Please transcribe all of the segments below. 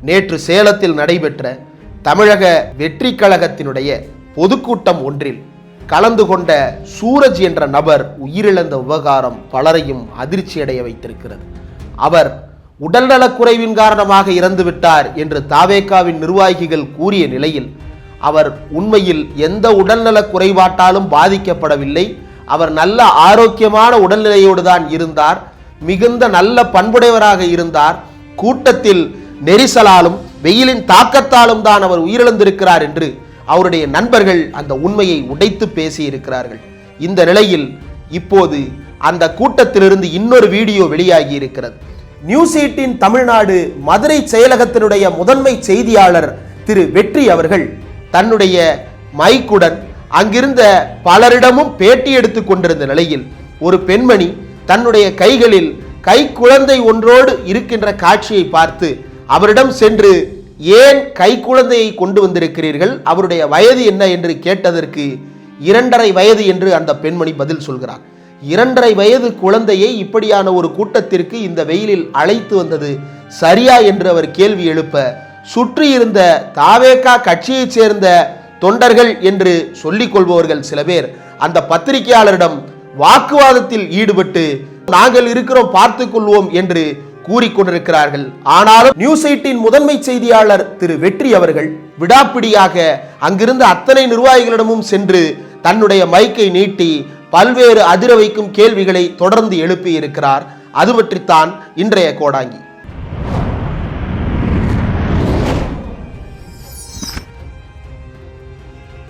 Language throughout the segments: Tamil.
நேற்று சேலத்தில் நடைபெற்ற தமிழக வெற்றி கழகத்தினுடைய பொதுக்கூட்டம் ஒன்றில் கலந்து கொண்ட சூரஜ் என்ற நபர் உயிரிழந்த விவகாரம் பலரையும் அதிர்ச்சியடைய வைத்திருக்கிறது. அவர் உடல்நலக்குறைவின் காரணமாக இறந்துவிட்டார் என்று தாவேகாவின் நிர்வாகிகள் கூறிய நிலையில் அவர் உண்மையில் எந்த உடல்நலக் குறைபாட்டாலும் பாதிக்கப்படவில்லை. அவர் நல்ல ஆரோக்கியமான உடல்நிலையோடு தான் இருந்தார். மிகுந்த நல்ல பண்புடையவராக இருந்தார். கூட்டத்தில் நெரிசலாலும் வெயிலின் தாக்கத்தாலும் தான் அவர் உயிரிழந்திருக்கிறார் என்று அவருடைய நண்பர்கள் அந்த உண்மையை உடைத்து பேசியிருக்கிறார்கள். இந்த நிலையில் இப்போது அந்த கூட்டத்திலிருந்து இன்னொரு வீடியோ வெளியாகி இருக்கிறது. நியூஸ் 18 தமிழ்நாடு மதுரை செயலகத்தினுடைய முதன்மை செய்தியாளர் திரு வெற்றி அவர்கள் தன்னுடைய மைக்குடன் அங்கிருந்த பலரிடமும் பேட்டி எடுத்துக் கொண்டிருந்த நிலையில் ஒரு பெண்மணி தன்னுடைய கைகளில் கை குழந்தை ஒன்றோடு இருக்கின்ற காட்சியை பார்த்து அவரிடம் சென்று, ஏன் கை குழந்தையை கொண்டு வந்திருக்கிறீர்கள், அவருடைய வயது என்ன என்று கேட்டதற்கு 2.5 வயது என்று அந்த பெண்மணி பதில் சொல்கிறார். 2.5 வயது குழந்தையை இப்படியான ஒரு கூட்டத்திற்கு இந்த வெயிலில் அழைத்து வந்தது சரியா என்று அவர் கேள்வி எழுப்ப, சுற்றி இருந்த தாவேகா கட்சியைச் சேர்ந்த தொண்டர்கள் என்று சொல்லிக் கொள்பவர்கள் சில பேர் அந்த பத்திரிகையாளரிடம் வாக்குவாதத்தில் ஈடுபட்டு நாங்கள் இருக்கிறோம் பார்த்துக் கொள்வோம் என்று கூறிக்கொண்டிருக்கிறார்கள். ஆனாலும் நியூஸ் 18 முதன்மை செய்தியாளர் திரு வெற்றி அவர்கள் விடாப்பிடியாக அங்கிருந்த அத்தனை நிர்வாகிகளிடமும் சென்று தன்னுடைய மைக்கை நீட்டி பல்வேறு அதிர வைக்கும் கேள்விகளை தொடர்ந்து எழுப்பி இருக்கிறார். அது பற்றித்தான் இன்றைய கோடாங்கி.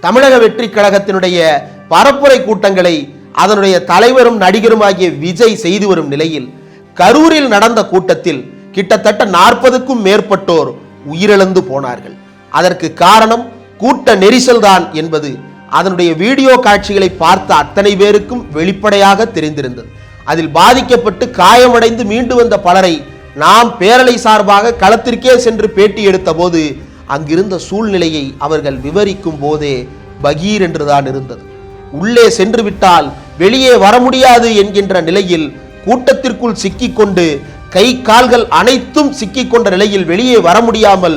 தமிழக வெற்றி கழகத்தினுடைய பரப்புரை கூட்டங்களை அதனுடைய தலைவரும் நடிகருமாகிய விஜய் செய்து வரும் நிலையில் கரூரில் நடந்த கூட்டத்தில் கிட்டத்தட்ட 40க்கும் மேற்பட்டோர் உயிரிழந்து போனார்கள். அதற்கு காரணம் கூட்ட நெரிசல் தான் என்பது அதனுடைய வீடியோ காட்சிகளை பார்த்த அத்தனை பேருக்கும் வெளிப்படையாக தெரிந்திருந்தது. அதில் பாதிக்கப்பட்டு காயமடைந்து மீண்டு வந்த பலரை நாம் பேரலை சார்பாக களத்திற்கே சென்று பேட்டி எடுத்த போது அங்கிருந்த சூழ்நிலையை அவர்கள் விவரிக்கும் போதே பகீர் என்றுதான் இருந்தது. உள்ளே சென்று விட்டால் வெளியே வர முடியாது என்கின்ற நிலையில் கூட்டத்திற்குள் சிக்கிக்கொண்டு கை கால்கள் அனைத்தும் சிக்கிக்கொண்ட நிலையில் வெளியே வர முடியாமல்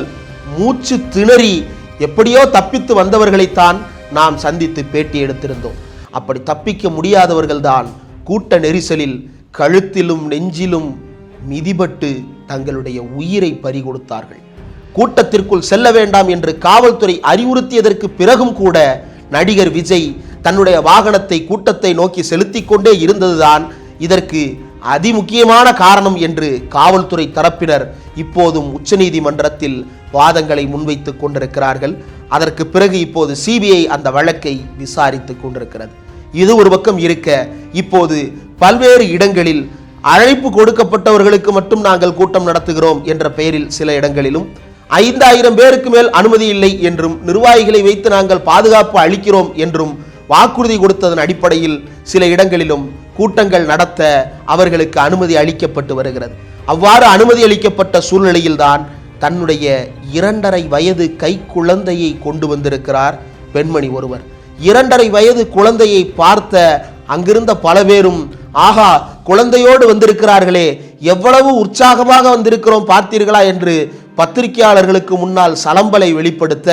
மூச்சு திணறி எப்படியோ தப்பித்து வந்தவர்களைத்தான் நாம் சந்தித்து பேட்டி எடுத்திருந்தோம். அப்படி தப்பிக்க முடியாதவர்கள் தான் கூட்ட நெரிசலில் கழுத்திலும் நெஞ்சிலும் மிதிபட்டு தங்களுடைய உயிரை பறிகொடுத்தார்கள். கூட்டத்திற்குள் செல்ல வேண்டாம் என்று காவல்துறை அறிவுறுத்தியதற்கு பிறகும் கூட நடிகர் விஜய் தன்னுடைய வாகனத்தை கூட்டத்தை நோக்கி செலுத்திக் கொண்டே இருந்ததுதான் இதற்கு அதிமுக்கியமான காரணம் என்று காவல்துறை தரப்பினர் இப்போதும் உச்சநீதிமன்றத்தில் வாதங்களை முன்வைத்துக் கொண்டிருக்கிறார்கள். அதற்கு பிறகு இப்போது சிபிஐ அந்த வழக்கை விசாரித்துக் கொண்டிருக்கிறது. இது ஒரு பக்கம் இருக்க, இப்போது பல்வேறு இடங்களில் அழைப்பு கொடுக்கப்பட்டவர்களுக்கு மட்டும் நாங்கள் கூட்டம் நடத்துகிறோம் என்ற பெயரில் சில இடங்களிலும் 5000 பேருக்கு மேல் அனுமதி இல்லை என்றும் நிர்வாகிகளை வைத்து நாங்கள் பாதுகாப்பு அளிக்கிறோம் என்றும் வாக்குறுதி கொடுத்ததன் அடிப்படையில் சில இடங்களிலும் கூட்டங்கள் நடத்த அவர்களுக்கு அனுமதி அளிக்கப்பட்டு வருகிறது. அவ்வாறு அனுமதி அளிக்கப்பட்ட சூழ்நிலையில்தான் தன்னுடைய 2.5 வயது கை குழந்தையை கொண்டு வந்திருக்கிறார் பெண்மணி ஒருவர். 2.5 வயது குழந்தையை பார்த்த அங்கிருந்த பல பேரும், ஆகா குழந்தையோடு வந்திருக்கிறார்களே, எவ்வளவு உற்சாகமாக வந்திருக்கிறோம் பார்த்தீர்களா என்று பத்திரிகையாளர்களுக்கு முன்னால் சலம்பலை வெளிப்படுத்த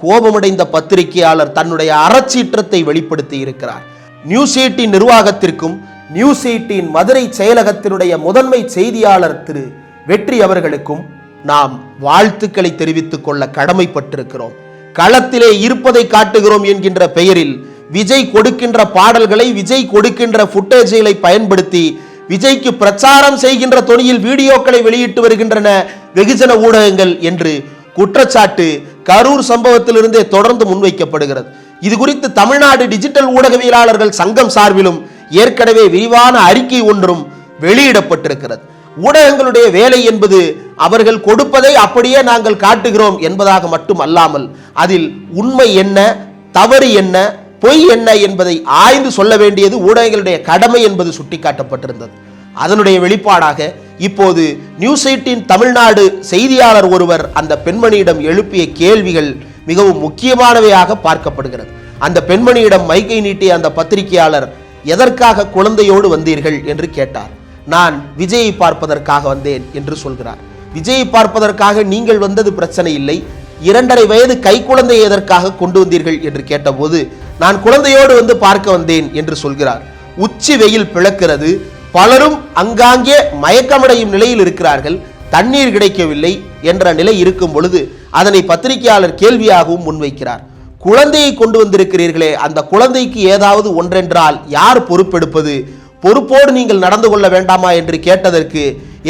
கோபமடைந்த பத்திரிகையாளர் தன்னுடைய அறச்சீற்றத்தை வெளிப்படுத்தி இருக்கிறார். நியூஸ் 18 நிர்வாகத்திற்கும் நியூஸ் 18 மதுரை செயலகத்தினுடைய முதன்மை செய்தியாளர் திரு வெற்றி அவர்களுக்கும் நாம் வாழ்த்துக்களை தெரிவித்துக் கொள்ள கடமைப்பட்டிருக்கிறோம். களத்திலே இருப்பதை காட்டுகிறோம் என்கின்ற பெயரில் விஜய் கொடுக்கின்ற பாடல்களை, விஜய் கொடுக்கின்ற புட்டேஜ்களை பயன்படுத்தி விஜய்க்கு பிரச்சாரம் செய்கின்ற தொனியில் வீடியோக்களை வெளியிட்டு வருகின்றன வெகுஜன ஊடகங்கள் என்று குற்றச்சாட்டு கரூர் சம்பவத்திலிருந்தே தொடர்ந்து முன்வைக்கப்படுகிறது. இது குறித்து தமிழ்நாடு டிஜிட்டல் ஊடகவியலாளர்கள் சங்கம் சார்பிலும் ஏற்கனவே விரிவான அறிக்கை ஒன்றும் வெளியிடப்பட்டிருக்கிறது. ஊடகங்களுடைய வேலை என்பது அவர்கள் கொடுப்பதை அப்படியே நாங்கள் காட்டுகிறோம் என்பதாக மட்டும் அல்லாமல் அதில் உண்மை என்ன, தவறு என்ன, பொய் என்ன என்பதை ஆய்ந்து சொல்ல வேண்டியது ஊடகங்களுடைய கடமை என்பது சுட்டிக்காட்டப்பட்டிருந்தது. அதனுடைய வெளிப்பாடாக இப்போது நியூஸ் 18 தமிழ்நாடு செய்தியாளர் ஒருவர் அந்த பெண்மணியிடம் எழுப்பிய கேள்விகள் மிகவும் முக்கியமானவையாக பார்க்கப்படுகிறது. அந்த பெண்மணியிடம் மைக்கை நீட்டிய அந்த பத்திரிகையாளர், எதற்காக குழந்தையோடு வந்தீர்கள் என்று கேட்டார். நான் விஜயை பார்ப்பதற்காக வந்தேன் என்று சொல்கிறார். விஜயை பார்ப்பதற்காக நீங்கள் வந்தது பிரச்சனை இல்லை, 2.5 வயது கைக்குழந்தையை எதற்காக கொண்டு வந்தீர்கள் என்று கேட்டபோது நான் குழந்தையோடு வந்து பார்க்க வந்தேன் என்று சொல்கிறார். உச்சி வெயில் பிளக்கிறது, பலரும் அங்காங்கே மயக்கமடையும் நிலையில் இருக்கிறார்கள், தண்ணீர் கிடைக்கவில்லை என்ற நிலை இருக்கும் பொழுது அதனை பத்திரிகையாளர் கேள்வியாகவும் முன்வைக்கிறார். குழந்தையை கொண்டு வந்திருக்கிறீர்களே, அந்த குழந்தைக்கு ஏதாவது ஒன்றென்றால் யார் பொறுப்பெடுப்பது? பொறுப்போடு நீங்கள் நடந்து கொள்ள வேண்டாமா என்று கேட்டதற்கு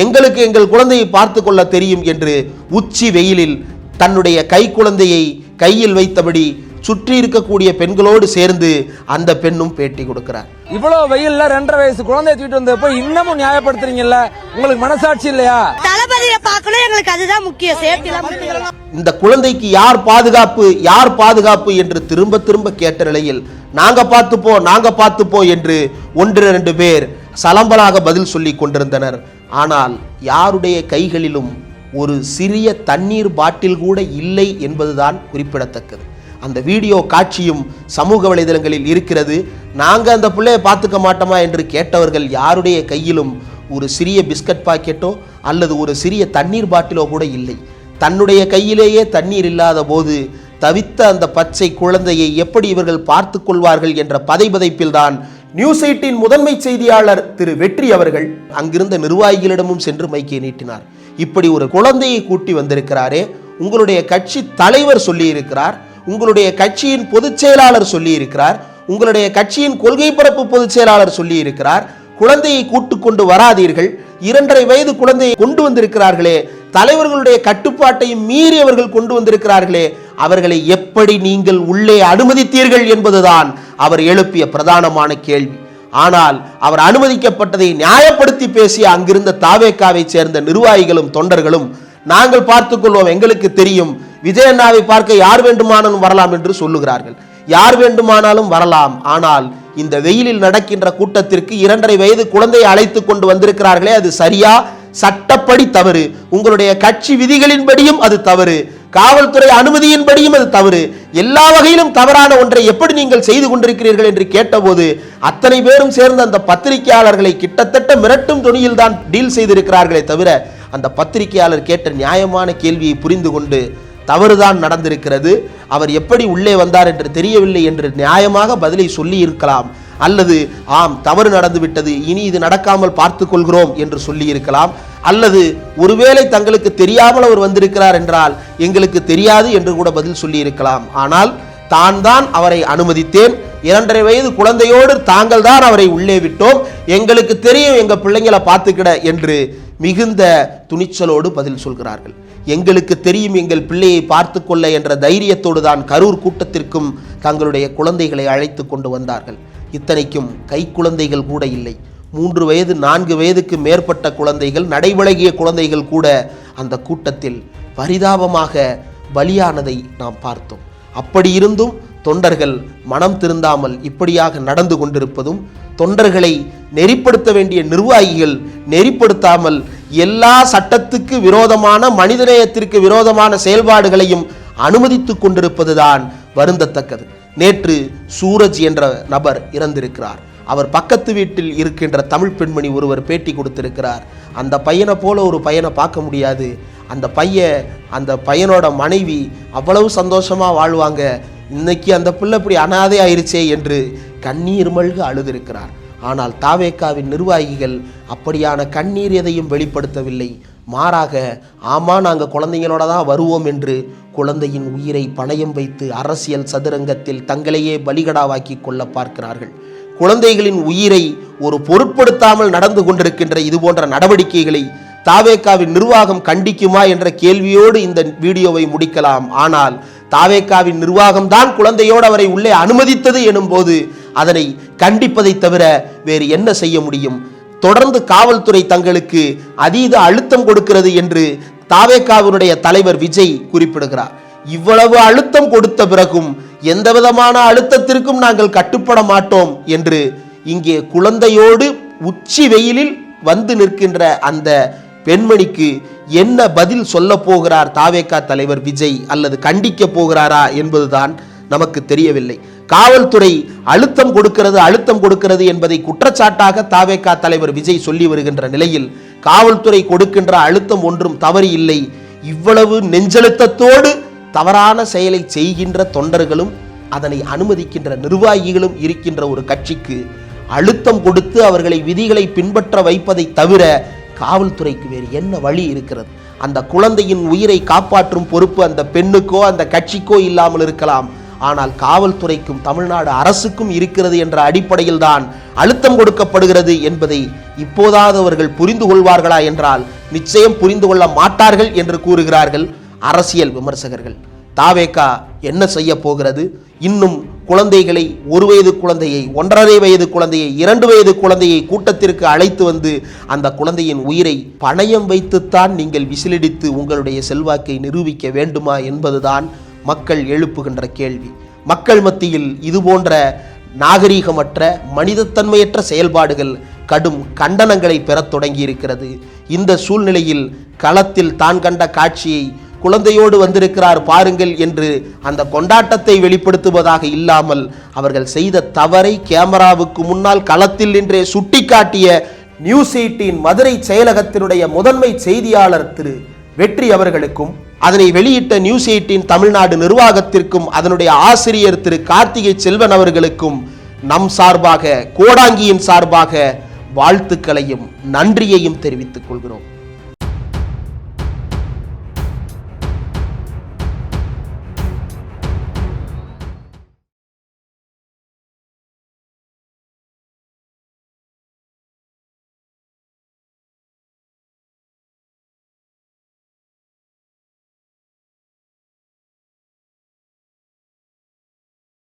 எங்களுக்கு எங்கள் குழந்தையை பார்த்து கொள்ள தெரியும் என்று உச்சி வெயிலில் தன்னுடைய கைக்குழந்தையை கையில் வைத்தபடி சுற்றி இருக்கக்கூடிய பெண்களோடு சேர்ந்து அந்த பெண்ணும் பேட்டி கொடுக்கிறார். இவ்வளவு வெயில்ல 2.5 வயசு குழந்தையை தூக்கிட்டு வந்தப்போ இன்னமும் நியாயப்படுத்துறீங்கல்ல, உங்களுக்கு மனசாட்சி இல்லையா? தளபதியை பார்க்கணும், எங்களுக்கு அதுதான் முக்கியம். சேஃப்டி. இந்த குழந்தைக்கு யார் பாதுகாப்பு, யார் பாதுகாப்பு என்று திரும்ப திரும்ப கேட்ட நிலையில் நாங்க பார்த்துப்போ என்று 1-2 பேர் சலம்பலாக பதில் சொல்லி கொண்டிருந்தனர். ஆனால் யாருடைய கைகளிலும் ஒரு சிறிய தண்ணீர் பாட்டில் கூட இல்லை என்பதுதான் குறிப்பிடத்தக்கது. அந்த வீடியோ காட்சியும் சமூக வலைதளங்களில் இருக்கிறது. நாங்க அந்த பிள்ளையை பார்த்துக்க மாட்டோமா என்று கேட்டவர்கள் யாருடைய கையிலும் ஒரு சிறிய பிஸ்கட் பாக்கெட்டோ அல்லது ஒரு சிறிய தண்ணீர் பாட்டிலோ கூட இல்லை. தன்னுடைய கையிலேயே தண்ணீர் இல்லாத போது தவித்த அந்த பச்சை குழந்தையை எப்படி இவர்கள் பார்த்து கொள்வார்கள் என்ற பதைபதைப்பில் தான் நியூஸ் 8 முதன்மை செய்தியாளர் திரு வெற்றி அவர்கள் அங்கிருந்த நிர்வாகிகளிடமும் சென்று மைக்கை நீட்டினார். இப்படி ஒரு குழந்தையை கூட்டி வந்திருக்கிறாரே, உங்களுடைய கட்சி தலைவர் சொல்லி இருக்கிறார், உங்களுடைய கட்சியின் பொதுச் செயலாளர் சொல்லி இருக்கிறார், உங்களுடைய கட்சியின் கொள்கை பரப்பு பொதுச் செயலாளர் சொல்லி இருக்கிறார், குழந்தையை கூட்டு கொண்டு வராதீர்கள், 2.5 வயது குழந்தையை கொண்டு வந்திருக்கிறார்களே, தலைவர்களுடைய கட்டுப்பாட்டையும் மீறி அவர்கள் கொண்டு வந்திருக்கிறார்களே, அவர்களை எப்படி நீங்கள் உள்ளே அனுமதித்தீர்கள் என்பதுதான் அவர் எழுப்பிய பிரதானமான கேள்வி. ஆனால் அவர் அனுமதிக்கப்பட்டதை நியாயப்படுத்தி பேசிய அங்கிருந்த தாவேக்காவை சேர்ந்த நிர்வாகிகளும் தொண்டர்களும் நாங்கள் பார்த்துக்கொள்வோம், எங்களுக்கு தெரியும், விஜயண்ணாவை பார்க்க யார் வேண்டுமானாலும் வரலாம் என்று சொல்லுகிறார்கள். யார் வேண்டுமானாலும் வரலாம், ஆனால் இந்த வெயிலில் நடக்கின்ற கூட்டத்திற்கு 2.5 வயது குழந்தையை அழைத்து கொண்டு வந்திருக்கிறார்களே, அது சரியா? சட்டப்படி தவறு. உங்களுடைய கட்சி விதிகளின்படியும் அது தவறு, காவல்துறை அனுமதியின்படியும் அது தவறு. எல்லா வகையிலும் தவறான ஒன்றை எப்படி நீங்கள் செய்து கொண்டிருக்கிறீர்கள் என்று கேட்டபோது அத்தனை பேரும் சேர்ந்து அந்த பத்திரிகையாளர்களை கிட்டத்தட்ட மிரட்டும் துணியில் தான் டீல் செய்திருக்கிறார்களே தவிர அந்த பத்திரிகையாளர் கேட்ட நியாயமான கேள்வியை புரிந்து கொண்டு தவறுதான் நடந்திருக்கிறது, அவர் எப்படி உள்ளே வந்தார் என்று தெரியவில்லை என்று நியாயமாக பதிலை சொல்லி இருக்கலாம், அல்லது ஆம் தவறு நடந்துவிட்டது, இனி இது நடக்காமல் பார்த்து கொள்கிறோம் என்று சொல்லி இருக்கலாம், அல்லது ஒருவேளை தங்களுக்கு தெரியாமல் அவர் வந்திருக்கிறார் என்றால் எங்களுக்கு தெரியாது என்று கூட பதில் சொல்லி இருக்கலாம். ஆனால் தான் அவரை அனுமதித்தேன், 2.5 வயது குழந்தையோடு தாங்கள் தான் அவரை உள்ளே விட்டோம், எங்களுக்கு தெரியும், எங்க பிள்ளைங்களை பார்த்துக்கிட என்று மிகுந்த துணிச்சலோடு பதில் சொல்கிறார்கள். எங்களுக்கு தெரியும், எங்கள் பிள்ளையை பார்த்து கொள்ள என்ற தைரியத்தோடு தான் கரூர் கூட்டத்திற்கும் தங்களுடைய குழந்தைகளை அழைத்து கொண்டு வந்தார்கள். இத்தனைக்கும் கை குழந்தைகள் கூட இல்லை, 3 வயது 4 வயதுக்கு மேற்பட்ட குழந்தைகள், நடைபழகிய குழந்தைகள் கூட அந்த கூட்டத்தில் பரிதாபமாக பலியானதை நாம் பார்த்தோம். அப்படி இருந்தும் தொண்டர்கள் மனம் திருந்தாமல் இப்படியாக நடந்து கொண்டிருப்பதும், தொண்டர்களை நெறிப்படுத்த வேண்டிய நிர்வாகிகள் நெறிப்படுத்தாமல் எல்லா சட்டத்துக்கு விரோதமான, மனிதநேயத்திற்கு விரோதமான செயல்பாடுகளையும் அனுமதித்துக் கொண்டிருப்பதுதான் வருந்தத்தக்கது. நேற்று சூரஜ் என்ற நபர் இறந்திருக்கிறார். அவர் பக்கத்து வீட்டில் இருக்கின்ற தமிழ் பெண்மணி ஒருவர் பேட்டி கொடுத்திருக்கிறார். அந்த பையனை போல ஒரு பையனை பார்க்க முடியாது, அந்த பையனோட மனைவி அவ்வளவு சந்தோஷமா வாழ்வாங்க, இன்னைக்கு அந்த பிள்ளை இப்படி அனாதை ஆயிருச்சே என்று கண்ணீர் மல்க அழுதிருக்கிறார். ஆனால் தாவேக்காவின் நிர்வாகிகள் அப்படியான கண்ணீர் எதையும் வெளிப்படுத்தவில்லை. மாறாக ஆமா நாங்கள் குழந்தைங்களோட தான் வருவோம் என்று குழந்தையின் உயிரை பணயம் வைத்து அரசியல் சதுரங்கத்தில் தங்களையே பலிகடாவாக்கி கொள்ள பார்க்கிறார்கள். குழந்தைகளின் உயிரை ஒரு பொருட்படுத்தாமல் நடந்து கொண்டிருக்கின்ற இது போன்ற நடவடிக்கைகளை தாவேக்காவின் நிர்வாகம் கண்டிக்குமா என்ற கேள்வியோடு இந்த வீடியோவை முடிக்கலாம். ஆனால் தாவேக்காவின் நிர்வாகம் தான் குழந்தையோடு அவரை உள்ளே அனுமதித்தது எனும் போது அதனை கண்டிப்பதை தவிர வேறு என்ன செய்ய முடியும்? தொடர்ந்து காவல்துறை தங்களுக்கு அதீத அழுத்தம் கொடுக்கிறது என்று தாவேக்காவினுடைய தலைவர் விஜய் குறிப்பிடுகிறார். இவ்வளவு அழுத்தம் கொடுத்த பிறகும் எந்த விதமான அழுத்தத்திற்கும் நாங்கள் கட்டுப்பட மாட்டோம் என்று இங்கே குழந்தையோடு உச்சி வெயிலில் வந்து நிற்கின்ற அந்த பெண்மணிக்கு என்ன பதில் சொல்ல போகிறார் தாவேக்கா தலைவர் விஜய், அல்லது கண்டிக்க போகிறாரா என்பதுதான் நமக்கு தெரியவில்லை. காவல்துறை அழுத்தம் கொடுக்கிறது என்பதை குற்றச்சாட்டாக தாவேக்கா தலைவர் விஜய் சொல்லி வருகின்ற நிலையில் காவல்துறை கொடுக்கின்ற அழுத்தம் ஒன்றும் தவறு இல்லை. இவ்வளவு நெஞ்செழுத்தத்தோடு தவறான செயலை செய்கின்ற தொண்டர்களும் அதனை அனுமதிக்கின்ற நிர்வாகிகளும் இருக்கின்ற ஒரு கட்சிக்கு அழுத்தம் கொடுத்து அவர்களை விதிகளை பின்பற்ற வைப்பதை தவிர காவல்துறைக்கு வேறு என்ன வழி இருக்கிறது? அந்த குழந்தையின் உயிரை காப்பாற்றும் பொறுப்பு அந்த பெண்ணுக்கோ அந்த கட்சிக்கோ இல்லாமல் இருக்கலாம். ஆனால் காவல்துறைக்கும் தமிழ்நாடு அரசுக்கும் இருக்கிறது என்ற அடிப்படையில் தான் அழுத்தம் கொடுக்கப்படுகிறது என்பதை இப்போதாவது அவர்கள் புரிந்து கொள்வார்களா என்றால் நிச்சயம் புரிந்து கொள்ள மாட்டார்கள் என்று கூறுகிறார்கள் அரசியல் விமர்சகர்கள். தாவேகா என்ன செய்ய போகிறது? இன்னும் குழந்தைகளை, 1 வயது குழந்தையை, 1.5 வயது குழந்தையை, 2 வயது குழந்தையை கூட்டத்திற்கு அழைத்து வந்து அந்த குழந்தையின் உயிரை பணயம் வைத்துத்தான் நீங்கள் விசிலடித்து உங்களுடைய செல்வாக்கை நிரூபிக்க வேண்டுமா என்பதுதான் மக்கள் எழுப்புகின்ற கேள்வி. மக்கள் மத்தியில் இதுபோன்ற நாகரீகமற்ற, மனிதத்தன்மையற்ற செயல்பாடுகள் கடும் கண்டனங்களை பெறத் தொடங்கி இருக்கிறது. இந்த சூழ்நிலையில் களத்தில் தான் கண்ட காட்சியை குழந்தையோடு வந்திருக்கிறார் பாருங்கள் என்று அந்த கொண்டாட்டத்தை வெளிப்படுத்துவதாக இல்லாமல் அவர்கள் செய்த தவறை கேமராவுக்கு முன்னால் களத்தில் நின்றே சுட்டிக்காட்டிய நியூஸ் 18 மதுரை செயலகத்தினுடைய முதன்மை செய்தியாளர் திரு வெற்றி அவர்களுக்கும், அதனை வெளியிட்ட நியூஸ் 18 தமிழ்நாடு நிர்வாகத்திற்கும், அதனுடைய ஆசிரியர் திரு கார்த்திகை செல்வன் அவர்களுக்கும் நம் சார்பாக, கோடாங்கியின் சார்பாக வாழ்த்துக்களையும் நன்றியையும் தெரிவித்துக் கொள்கிறோம்.